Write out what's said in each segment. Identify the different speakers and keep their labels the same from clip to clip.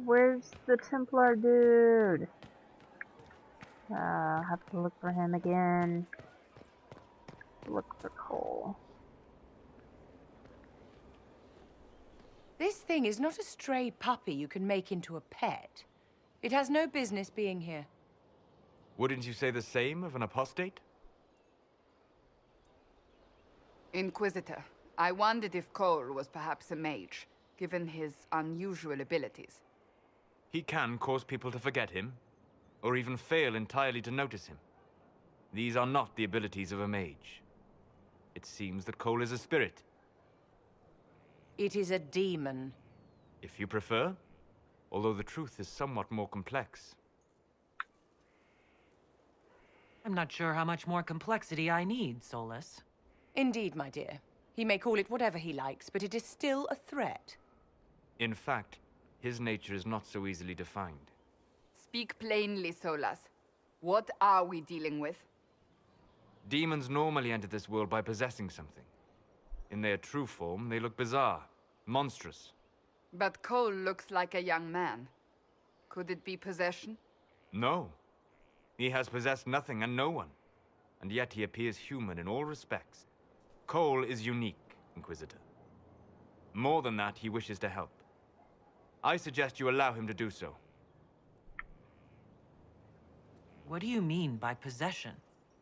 Speaker 1: Where's the Templar dude? Have to look for him again. Look for Cole.
Speaker 2: This thing is not a stray puppy you can make into a pet. It has no business being here.
Speaker 3: Wouldn't you say the same of an apostate?
Speaker 4: Inquisitor, I wondered if Cole was perhaps a mage, given his unusual abilities.
Speaker 3: He can cause people to forget him, or even fail entirely to notice him. These are not the abilities of a mage. It seems that Cole is a spirit.
Speaker 2: It is a demon.
Speaker 3: If you prefer, although the truth is somewhat more complex.
Speaker 5: I'm not sure how much more complexity I need, Solus.
Speaker 2: Indeed, my dear. He may call it whatever he likes, but it is still a threat.
Speaker 3: In fact, his nature is not so easily defined.
Speaker 4: Speak plainly, Solas. What are we dealing with?
Speaker 3: Demons normally enter this world by possessing something. In their true form, they look bizarre, monstrous.
Speaker 4: But Cole looks like a young man. Could it be possession?
Speaker 3: No. He has possessed nothing and no one. And yet he appears human in all respects. Cole is unique, Inquisitor. More than that, he wishes to help. I suggest you allow him to do so.
Speaker 5: What do you mean by possession?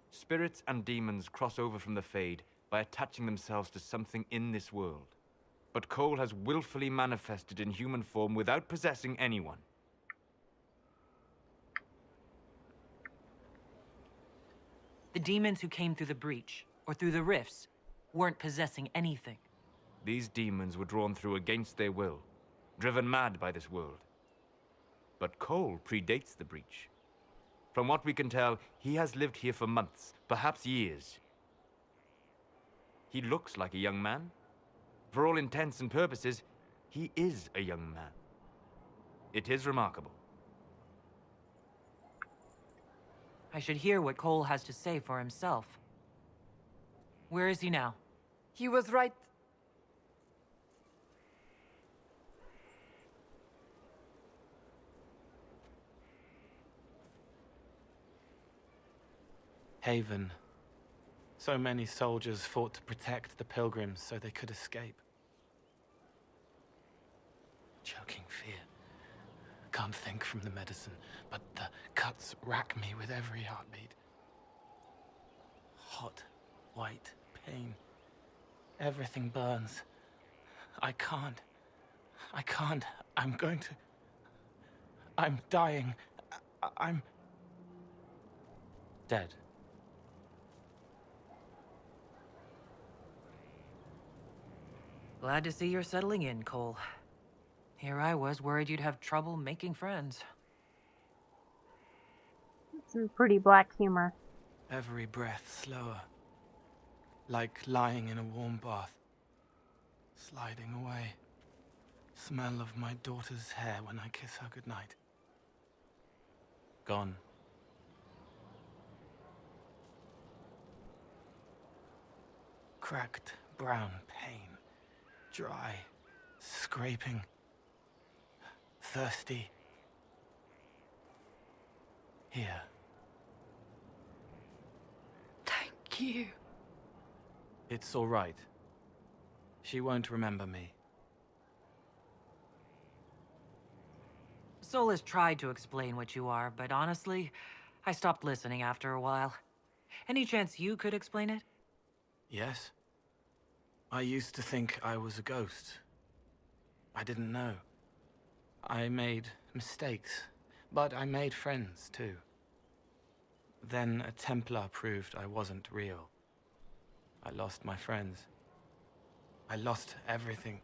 Speaker 3: Spirits and demons cross over from the Fade by attaching themselves to something in this world. But Cole has willfully manifested in human form without possessing anyone.
Speaker 5: The demons who came through the breach, or through the rifts, weren't possessing anything.
Speaker 3: These demons were drawn through against their will, driven mad by this world. But Cole predates the breach. From what we can tell, he has lived here for months, perhaps years. He looks like a young man. For all intents and purposes, he is a young man. It is remarkable.
Speaker 5: I should hear what Cole has to say for himself. Where is he now?
Speaker 4: He was right.
Speaker 6: Haven. So many soldiers fought to protect the pilgrims so they could escape. Choking fear. Can't think from the medicine, but the cuts rack me with every heartbeat. Hot, white pain. Everything burns. I can't. I'm going to... I'm dying. I'm... dead.
Speaker 5: Glad to see you're settling in, Cole. Here I was worried you'd have trouble making friends.
Speaker 1: Some pretty black humor.
Speaker 6: Every breath slower. Like lying in a warm bath. Sliding away. Smell of my daughter's hair when I kiss her goodnight. Gone. Cracked brown pain. Dry. Scraping. Thirsty. Here.
Speaker 2: Thank you.
Speaker 6: It's all right. She won't remember me.
Speaker 5: Solus tried to explain what you are, but honestly, I stopped listening after a while. Any chance you could explain it?
Speaker 6: Yes? I used to think I was a ghost. I didn't know. I made mistakes, but I made friends too. Then a Templar proved I wasn't real. I lost my friends. I lost everything.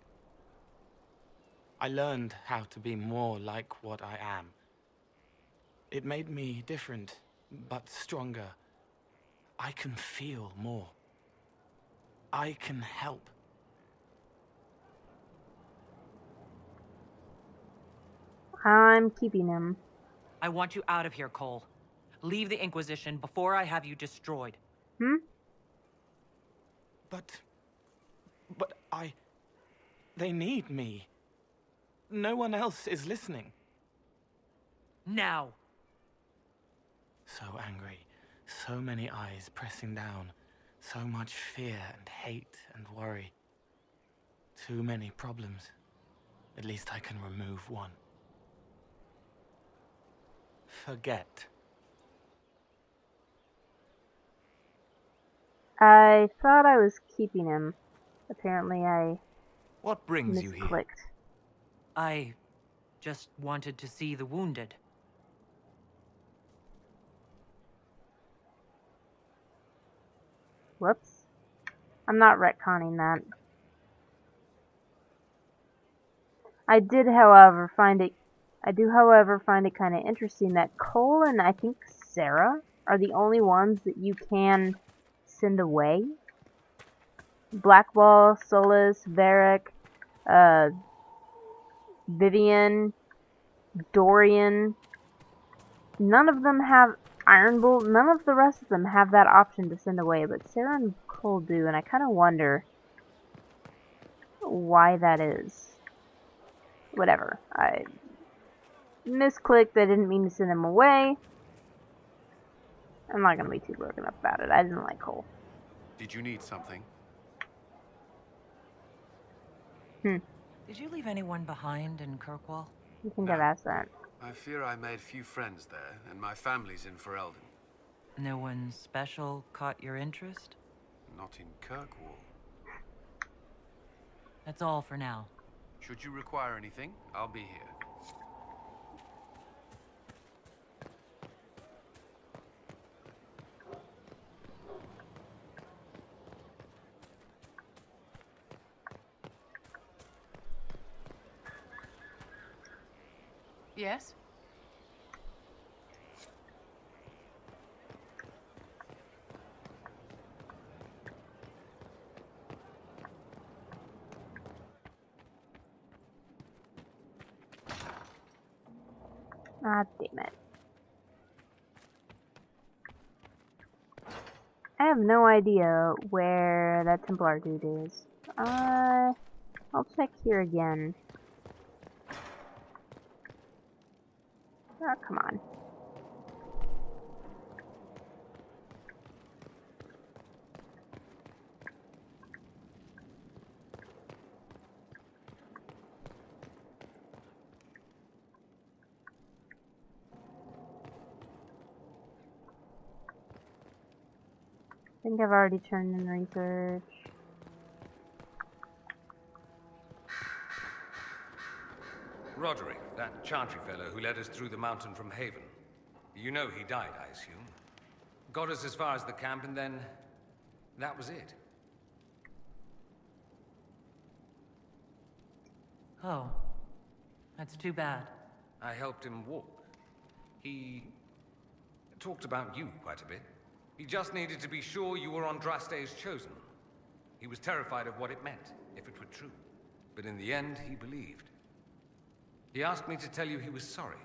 Speaker 6: I learned how to be more like what I am. It made me different, but stronger. I can feel more. I can help.
Speaker 1: I'm keeping him.
Speaker 5: I want you out of here, Cole. Leave the Inquisition before I have you destroyed.
Speaker 6: But they need me. No one else is listening.
Speaker 5: Now!
Speaker 6: So angry. So many eyes pressing down. So much fear and hate and worry. Too many problems. At least I can remove one. Forget.
Speaker 1: I thought I was keeping him. Apparently I
Speaker 3: What brings you here?
Speaker 1: misclicked.
Speaker 5: I just wanted to see the wounded.
Speaker 1: Whoops. I'm not retconning that. I do, however, find it kind of interesting that Cole and I think Sarah are the only ones that you can send away. Blackwall, Solus, Varric, Vivian, Dorian. None of them have Iron Bolt. None of the rest of them have that option to send away, but Sarah and Cole do, and I kind of wonder why that is. Whatever. I misclicked. I didn't mean to send him away. I'm not gonna be too broken up about it. I didn't like Cole.
Speaker 7: Did you need something?
Speaker 5: Did you leave anyone behind in Kirkwall?
Speaker 1: You think I've asked that?
Speaker 7: I fear I made few friends there, and my family's in Ferelden.
Speaker 5: No one special caught your interest?
Speaker 7: Not in Kirkwall.
Speaker 5: That's all for now.
Speaker 7: Should you require anything, I'll be here.
Speaker 2: Yes?
Speaker 1: Ah, damn it. I have no idea where that Templar dude is. I'll check here again. Oh, come on. I think I've already turned in research.
Speaker 8: Roderick, that Chantry fellow who led us through the mountain from Haven. You know he died, I assume. Got us as far as the camp, and then that was it.
Speaker 5: Oh. That's too bad.
Speaker 8: I helped him walk. He talked about you quite a bit. He just needed to be sure you were Andraste's chosen. He was terrified of what it meant, if it were true. But in the end, he believed. He asked me to tell you he was sorry.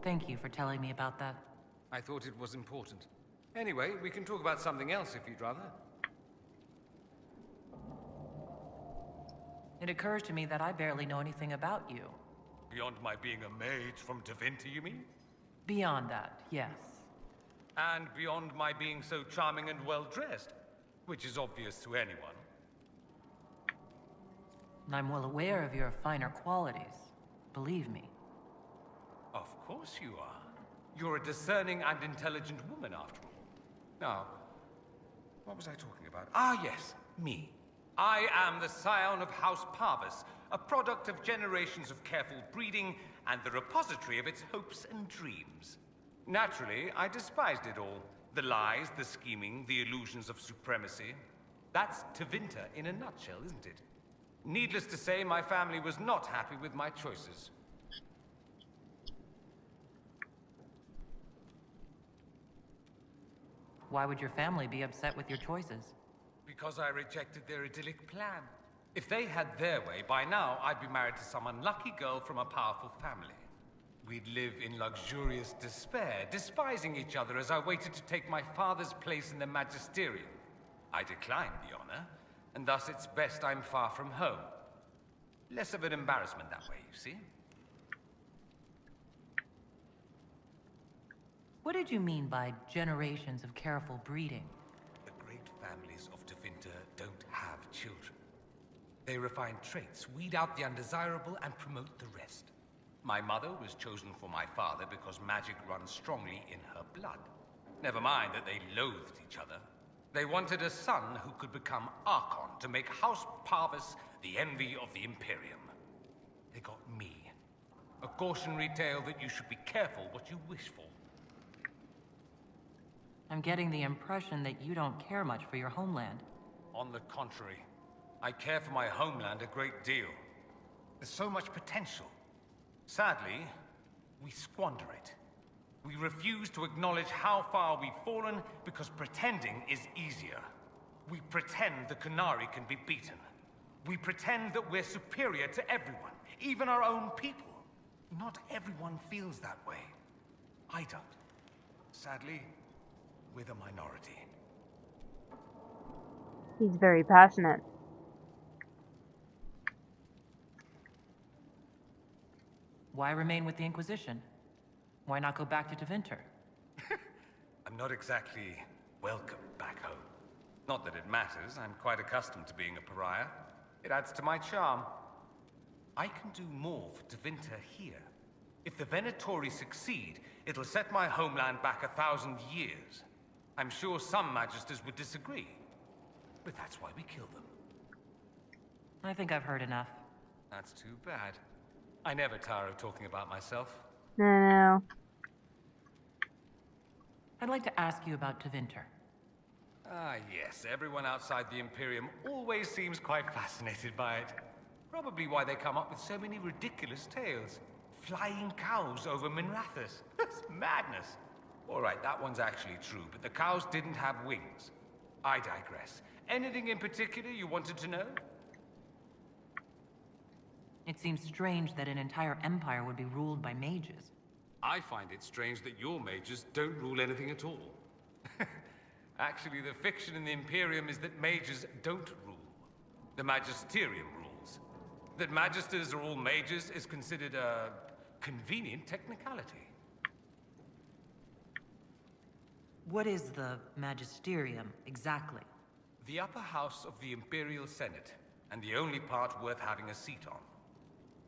Speaker 5: Thank you for telling me about that.
Speaker 8: I thought it was important. Anyway, we can talk about something else if you'd rather.
Speaker 5: It occurs to me that I barely know anything about you.
Speaker 8: Beyond my being a mage from Tevinter, you mean?
Speaker 5: Beyond that, yes.
Speaker 8: And beyond my being so charming and well-dressed, which is obvious to anyone.
Speaker 5: I'm well aware of your finer qualities. Believe me.
Speaker 8: Of course you are. You're a discerning and intelligent woman, after all. Now, what was I talking about? Ah, yes, me. I am the scion of House Parvis, a product of generations of careful breeding and the repository of its hopes and dreams. Naturally, I despised it all. The lies, the scheming, the illusions of supremacy. That's Tevinter in a nutshell, isn't it? Needless to say, my family was not happy with my choices.
Speaker 5: Why would your family be upset with your choices?
Speaker 8: Because I rejected their idyllic plan. If they had their way, by now I'd be married to some unlucky girl from a powerful family. We'd live in luxurious despair, despising each other as I waited to take my father's place in the magisterium. I declined the honor, and thus it's best I'm far from home. Less of an embarrassment that way, you see?
Speaker 5: What did you mean by generations of careful breeding?
Speaker 8: The great families of Tevinter don't have children. They refine traits, weed out the undesirable, and promote the rest. My mother was chosen for my father because magic runs strongly in her blood. Never mind that they loathed each other. They wanted a son who could become Archon to make House Parvis the envy of the Imperium. They got me. A cautionary tale that you should be careful what you wish for.
Speaker 5: I'm getting the impression that you don't care much for your homeland.
Speaker 8: On the contrary, I care for my homeland a great deal. There's so much potential. Sadly, we squander it. We refuse to acknowledge how far we've fallen because pretending is easier. We pretend the Qunari can be beaten. We pretend that we're superior to everyone, even our own people. Not everyone feels that way. I don't. Sadly, we're the minority.
Speaker 1: He's very passionate.
Speaker 5: Why remain with the Inquisition? Why not go back to Tevinter?
Speaker 8: I'm not exactly welcome back home. Not that it matters, I'm quite accustomed to being a pariah. It adds to my charm. I can do more for Tevinter here. If the Venatori succeed, it'll set my homeland back 1,000 years. I'm sure some Magisters would disagree, but that's why we kill them.
Speaker 5: I think I've heard enough.
Speaker 8: That's too bad. I never tire of talking about myself.
Speaker 1: No.
Speaker 5: I'd like to ask you about Tevinter.
Speaker 8: Ah, yes. Everyone outside the Imperium always seems quite fascinated by it. Probably why they come up with so many ridiculous tales. Flying cows over Minrathous. That's madness. All right, that one's actually true, but the cows didn't have wings. I digress. Anything in particular you wanted to know?
Speaker 5: It seems strange that an entire empire would be ruled by mages.
Speaker 8: I find it strange that your mages don't rule anything at all. Actually, the fiction in the Imperium is that mages don't rule. The Magisterium rules. That Magisters are all mages is considered a convenient technicality.
Speaker 5: What is the Magisterium, exactly?
Speaker 8: The upper house of the Imperial Senate, and the only part worth having a seat on.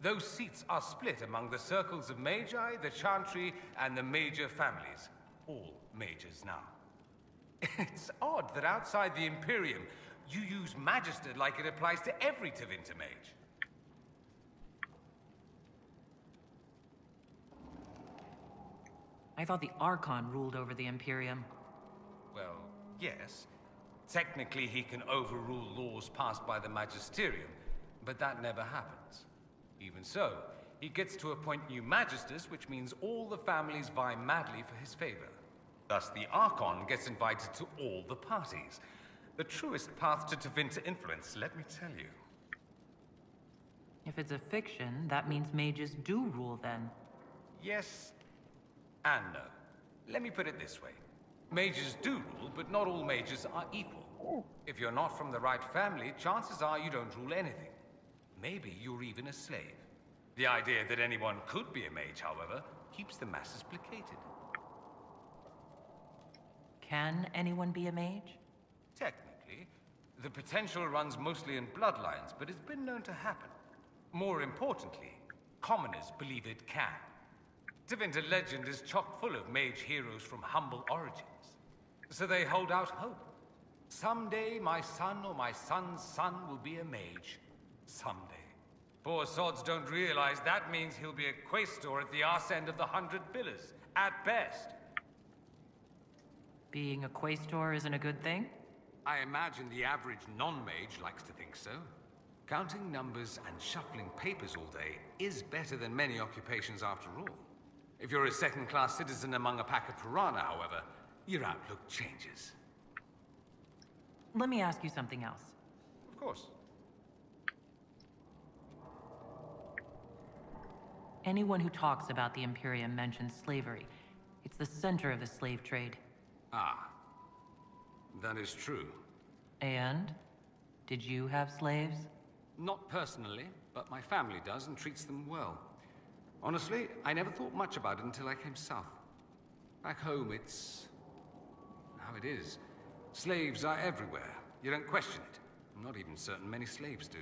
Speaker 8: Those seats are split among the circles of Magi, the Chantry, and the major families. All mages now. It's odd that outside the Imperium, you use Magister like it applies to every Tevinter mage.
Speaker 5: I thought the Archon ruled over the Imperium.
Speaker 8: Well, yes. Technically, he can overrule laws passed by the Magisterium, but that never happens. Even so, he gets to appoint new Magisters, which means all the families vie madly for his favor. Thus, the Archon gets invited to all the parties. The truest path to Tevinter influence, let me tell you.
Speaker 5: If it's a fiction, that means mages do rule then.
Speaker 8: Yes and no. Let me put it this way. Mages do rule, but not all mages are equal. If you're not from the right family, chances are you don't rule anything. Maybe you're even a slave. The idea that anyone could be a mage, however, keeps the masses placated.
Speaker 5: Can anyone be a mage?
Speaker 8: Technically, the potential runs mostly in bloodlines, but it's been known to happen. More importantly, commoners believe it can. Tevinter legend is chock full of mage heroes from humble origins. So they hold out hope. Someday my son or my son's son will be a mage. Someday. Poor sods don't realize that means he'll be a quaestor at the arse end of the 100 Pillars, at best.
Speaker 5: Being a quaestor isn't a good thing?
Speaker 8: I imagine the average non-mage likes to think so. Counting numbers and shuffling papers all day is better than many occupations after all. If you're a second-class citizen among a pack of piranha, however, your outlook changes.
Speaker 5: Let me ask you something else.
Speaker 8: Of course.
Speaker 5: Anyone who talks about the Imperium mentions slavery. It's the center of the slave trade.
Speaker 8: Ah, that is true.
Speaker 5: And? Did you have slaves?
Speaker 7: Not personally, but my family does and treats them well. Honestly, I never thought much about it until I came south. Back home, it's how it is. Slaves are everywhere. You don't question it. I'm not even certain many slaves do.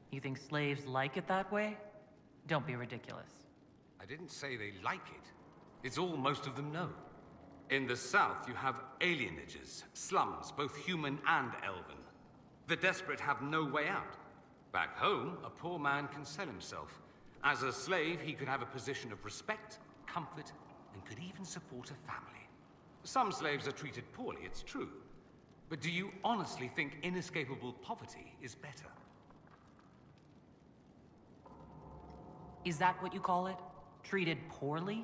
Speaker 5: You think slaves like it that way? Don't be ridiculous.
Speaker 7: I didn't say they like it. It's all most of them know. In the south, you have alienages, slums, both human and elven. The desperate have no way out. Back home, a poor man can sell himself. As a slave, he could have a position of respect, comfort, and could even support a family. Some slaves are treated poorly, it's true. But do you honestly think inescapable poverty is better?
Speaker 5: Is that what you call it? Treated poorly?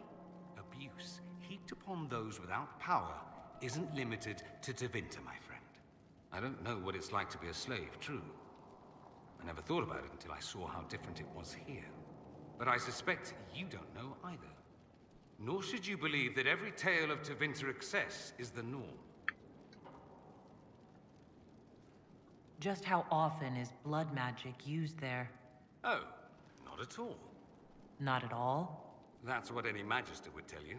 Speaker 7: Abuse heaped upon those without power isn't limited to Tevinter, my friend. I don't know what it's like to be a slave, true. I never thought about it until I saw how different it was here. But I suspect you don't know either. Nor should you believe that every tale of Tevinter excess is the norm.
Speaker 5: Just how often is blood magic used there?
Speaker 7: Oh, not at all.
Speaker 5: Not at all?
Speaker 7: That's what any Magister would tell you.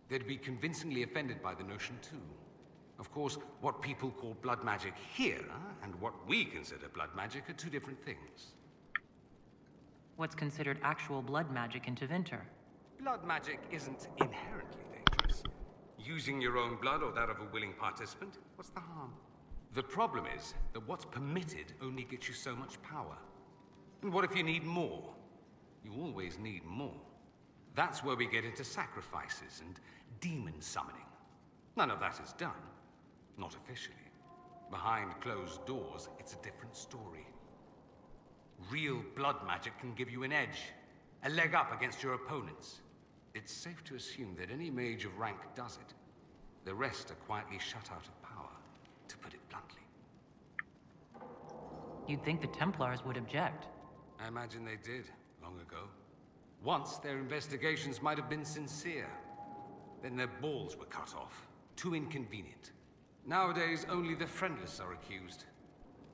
Speaker 7: They'd be convincingly offended by the notion, too. Of course, what people call blood magic here, and what we consider blood magic, are two different things.
Speaker 5: What's considered actual blood magic in Tevinter?
Speaker 7: Blood magic isn't inherently dangerous. Using your own blood or that of a willing participant, what's the harm? The problem is that what's permitted only gets you so much power. And what if you need more? You always need more. That's where we get into sacrifices and demon summoning. None of that is done. Not officially. Behind closed doors, it's a different story. Real blood magic can give you an edge, a leg up against your opponents. It's safe to assume that any mage of rank does it. The rest are quietly shut out of power, to put it bluntly.
Speaker 5: You'd think the Templars would object.
Speaker 7: I imagine they did, long ago. Once, their investigations might have been sincere. Then their balls were cut off. Too inconvenient. Nowadays, only the friendless are accused.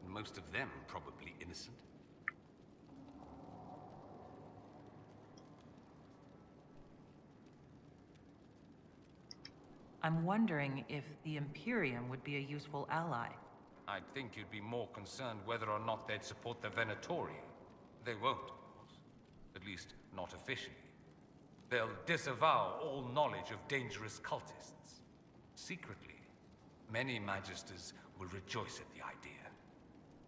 Speaker 7: And most of them probably innocent.
Speaker 5: I'm wondering if the Imperium would be a useful ally.
Speaker 8: I'd think you'd be more concerned whether or not they'd support the Venatori. They won't, of course. At least, not officially. They'll disavow all knowledge of dangerous cultists. Secretly, many Magisters will rejoice at the idea.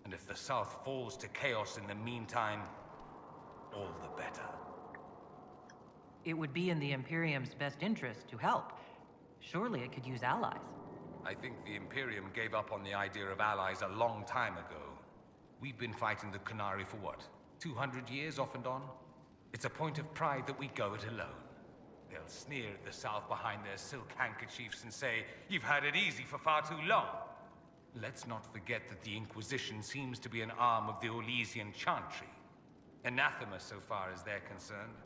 Speaker 8: And if the South falls to chaos in the meantime, all the better.
Speaker 5: It would be in the Imperium's best interest to help. Surely it could use allies.
Speaker 8: I think the Imperium gave up on the idea of allies a long time ago. We've been fighting the Qunari for what? 200 years off and on? It's a point of pride that we go it alone. They'll sneer at the South behind their silk handkerchiefs and say, "You've had it easy for far too long." Let's not forget that the Inquisition seems to be an arm of the Orlesian Chantry. Anathema so far as they're concerned.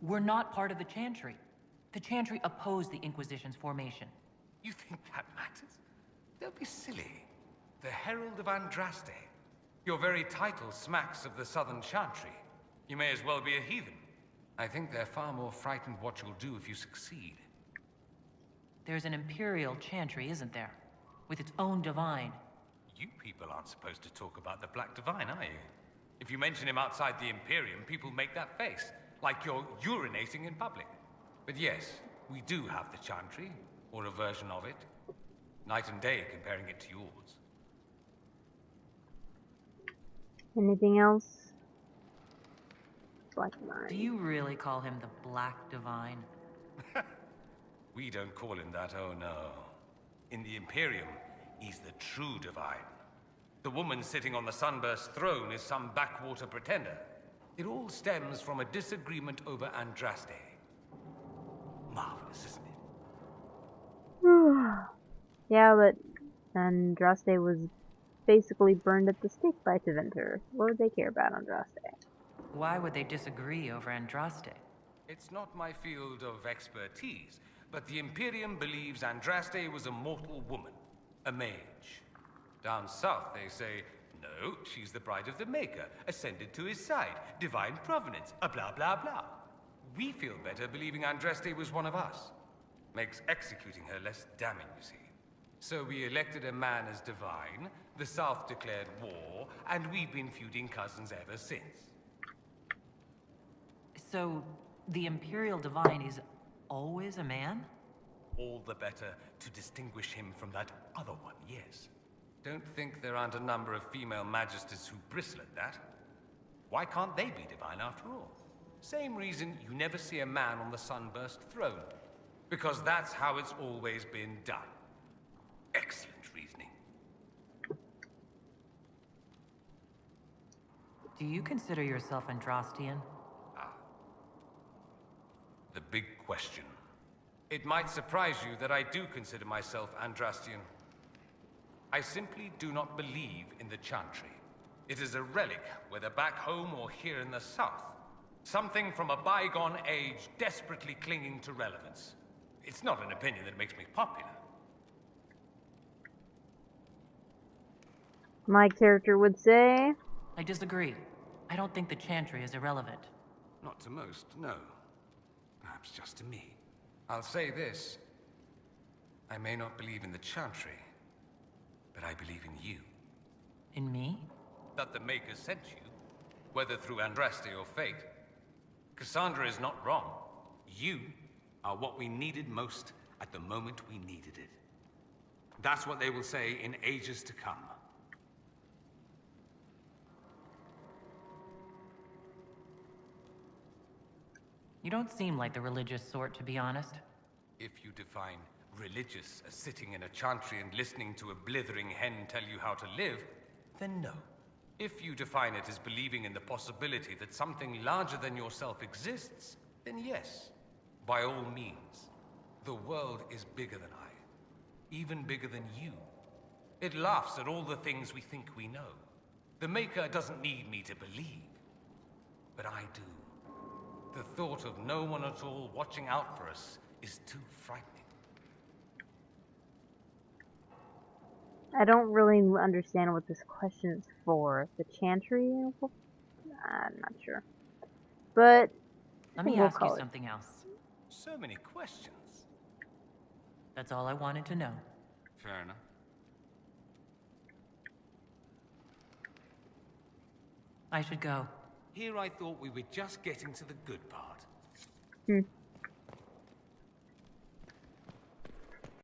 Speaker 5: We're not part of the Chantry. The Chantry opposed the Inquisition's formation.
Speaker 8: You think that matters? Don't be silly. The Herald of Andraste. Your very title smacks of the Southern Chantry. You may as well be a heathen. I think they're far more frightened what you'll do if you succeed.
Speaker 5: There's an Imperial Chantry, isn't there? With its own divine.
Speaker 8: You people aren't supposed to talk about the Black Divine, are you? If you mention him outside the Imperium, people make that face, like you're urinating in public. But yes, we do have the Chantry, or a version of it. Night and day comparing it to yours.
Speaker 1: Anything else? Black Divine.
Speaker 5: Do you really call him the Black Divine?
Speaker 8: We don't call him that, oh no. In the Imperium, he's the true divine. The woman sitting on the Sunburst throne is some backwater pretender. It all stems from a disagreement over Andraste. Marvelous, isn't it?
Speaker 1: Yeah, but Andraste was basically burned at the stake by Tevinter. What would they care about Andraste?
Speaker 5: Why would they disagree over Andraste?
Speaker 8: It's not my field of expertise, But the Imperium believes Andraste was a mortal woman, a mage. Down south, they say, no, she's the bride of the Maker, ascended to his side, divine provenance, a blah blah blah. We feel better believing Andraste was one of us. Makes executing her less damning, you see. So we elected a man as divine, the South declared war, and we've been feuding cousins ever since.
Speaker 5: So, the Imperial Divine is always a man?
Speaker 8: All the better to distinguish him from that other one, yes. Don't think there aren't a number of female magisters who bristle at that. Why can't they be divine after all? Same reason you never see a man on the Sunburst throne. Because that's how it's always been done. Excellent reasoning.
Speaker 5: Do you consider yourself Andrastian?
Speaker 8: The big question. It might surprise you that I do consider myself Andrastian. I simply do not believe in the Chantry. It is a relic, whether back home or here in the South. Something from a bygone age desperately clinging to relevance. It's not an opinion that makes me popular.
Speaker 1: My character would say...
Speaker 5: I disagree. I don't think the Chantry is irrelevant.
Speaker 8: Not to most, no. Perhaps just to me. I'll say this. I may not believe in the Chantry, but I believe in you.
Speaker 5: In me?
Speaker 8: That the Maker sent you, whether through Andraste or fate. Cassandra is not wrong. You are what we needed most at the moment we needed it. That's what they will say in ages to come.
Speaker 5: You don't seem like the religious sort, to be honest.
Speaker 8: If you define religious as sitting in a chantry and listening to a blithering hen tell you how to live, then no. If you define it as believing in the possibility that something larger than yourself exists, then yes, by all means. The world is bigger than I, even bigger than you. It laughs at all the things we think we know. The Maker doesn't need me to believe, but I do. The thought of no one at all watching out for us is too frightening.
Speaker 1: I don't really understand what this question is for. The Chantry? I'm not sure. But
Speaker 5: Let me
Speaker 1: we'll
Speaker 5: ask you
Speaker 1: call it.
Speaker 5: something else.
Speaker 8: So many questions.
Speaker 5: That's all I wanted to know.
Speaker 8: Fair enough.
Speaker 5: I should go.
Speaker 8: Here I thought we were just getting to the good part.
Speaker 1: Hmm.